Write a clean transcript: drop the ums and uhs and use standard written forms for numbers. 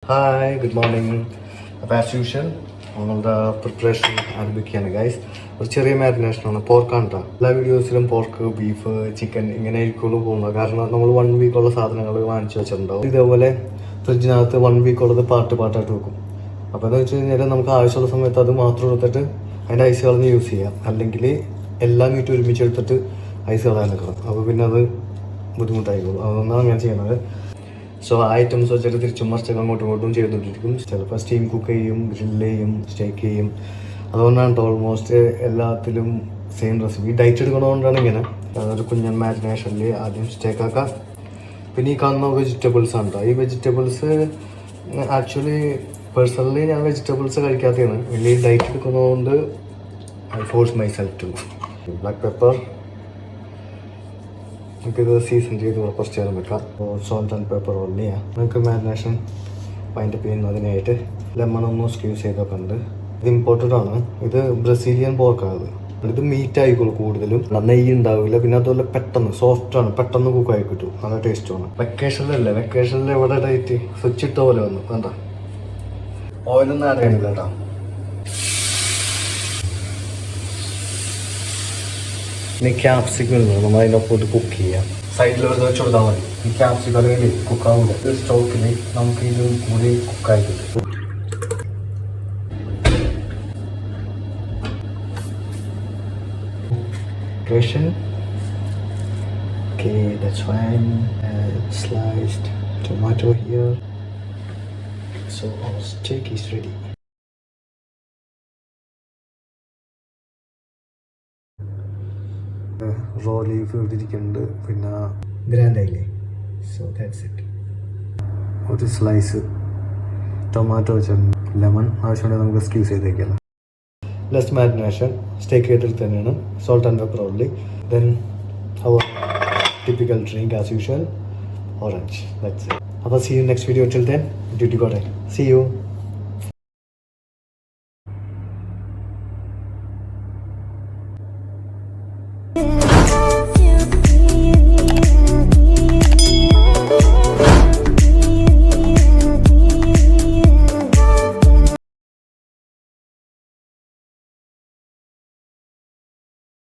Hi good morning. അപ്പോൾ as usual നമ്മളുടെ preparation ആരംഭിക്കുകയാണ് ഗൈസ്. ഒരു ചെറിയ മാരിനേഷനാണ്. പോർക്കാണ് കേട്ടോ. എല്ലാ വീഡിയോസിലും പോർക്ക്, ബീഫ്, ചിക്കൻ ഇങ്ങനെ ആയിരിക്കുള്ളൂ പോകുന്നത്. കാരണം നമ്മൾ 1 വീക്കുള്ള സാധനങ്ങൾ വാങ്ങിച്ചു വെച്ചിട്ടുണ്ടാവും. ഇതേപോലെ ഫ്രിഡ്ജിനകത്ത് 1 വീക്കുള്ളത് പാർട്ടായിട്ട് വെക്കും. അപ്പോൾ എന്ന് വെച്ച് കഴിഞ്ഞാൽ നമുക്ക് ആവശ്യമുള്ള സമയത്ത് അത് മാത്രം എടുത്തിട്ട് അതിൻ്റെ ഐസ് കളഞ്ഞ് യൂസ് ചെയ്യാം. അല്ലെങ്കിൽ എല്ലാ മീറ്റും ഒരുമിച്ച് എടുത്തിട്ട് ഐസ് കളയാൻ നിൽക്കണം. അപ്പോൾ പിന്നെ അത് ബുദ്ധിമുട്ടായിക്കോളും. അതൊന്നാണ് ഞാൻ ചെയ്യുന്നത്. സോ ആ ഐറ്റംസ് വെച്ചിട്ട് തിരിച്ചും മറിച്ചൊക്കെ അങ്ങോട്ടും ഇങ്ങോട്ടും ചെയ്തുകൊണ്ടിരിക്കും. ചിലപ്പോൾ സ്റ്റീം കുക്ക് ചെയ്യും, ഗ്രില്ല് ചെയ്യും, സ്റ്റേക്ക് ചെയ്യും. അതുകൊണ്ടാണ് ഓൾമോസ്റ്റ് എല്ലാത്തിലും സെയിം റെസിപ്പി. ഡയറ്റ് എടുക്കണതുകൊണ്ടാണ് ഇങ്ങനെ. അതൊരു കുഞ്ഞൻ മാരിനേഷനിൽ ആദ്യം സ്റ്റേക്ക് ആക്കാം. പിന്നെ ഈ കാണുന്ന വെജിറ്റബിൾസ് ആണ് കേട്ടോ. ഈ വെജിറ്റബിൾസ് ആക്ച്വലി പേഴ്സണലി ഞാൻ വെജിറ്റബിൾസ് കഴിക്കാത്തതാണ്. വലിയ ഡയറ്റ് എടുക്കുന്നതുകൊണ്ട് I force myself too. Black pepper നമുക്കിത് സീസൺ ചെയ്ത് കുറച്ച് നേരം വെക്കാം. സോൾട്ട് ആൻഡ് പെപ്പർ ഓൺലിയാണ്. നമുക്ക് മാരിനേഷൻ വൈൻഡപ്പ് ചെയ്യുന്നതിനായിട്ട് ലെമണൊന്നും സ്ക്യൂസ് ചെയ്തൊക്കെ ഉണ്ട്. ഇത് ഇമ്പോർട്ടൻ്റ് ആണ്. ഇത് ബ്രസീലിയൻ പോർക്കാണ്. ഇത് മീറ്റ് ആയിക്കോളും കൂടുതലും. നെയ്യ് ഉണ്ടാവില്ല. പിന്നെ അതുപോലെ പെട്ടെന്ന് സോഫ്റ്റാണ്, പെട്ടെന്ന് കുക്കായി കിട്ടും. നല്ല ടേസ്റ്റുമാണ്. വെക്കേഷനിൽ എവിടെ ഡേറ്റ് സ്വിച്ച് ഇട്ട പോലെ വന്നു. വേണ്ട ഓയിലൊന്നും ആഡ് ചെയ്യണില്ല കേട്ടോ. ഇനി ക്യാപ്സിക്കം നമ്മൾ അതിൻ്റെ ഒപ്പം കുക്ക് ചെയ്യാം. സൈഡിൽ വെറുതെ വെച്ച് കൊടുത്താൽ മതി. ഈ ക്യാപ്സിക്കം അല്ലെങ്കിൽ കുക്കാവില്ല. ഇത് സ്റ്റോക്കിൽ നമുക്ക് ഇത് കൂടി കുക്കായി കിട്ടും. Okay, that's fine. Sliced tomato here. So our steak is ready. Raw leaf ഇവിടെ ഇരിക്കുന്നുണ്ട്. പിന്നെ ഗ്രാൻഡ് ആയില്ലേ. So that's it. ഒരു സ്ലൈസ് ടൊമാറ്റോ വെച്ചിട്ടുണ്ട്. ലെമൺ ആവശ്യമുണ്ടെങ്കിൽ നമുക്ക് സ്ക്യൂസ് ചെയ്തേക്കാം. ലെസ് മാരിനേഷൻ സ്റ്റേക്ക് ചെയ്തിട്ട് തന്നെയാണ്. Salt and pepper only. Then our typical drink as usual, orange. That's it. അപ്പോൾ see you next video. Till then ഡ്യൂട്ടി കോട്ടെ. See U.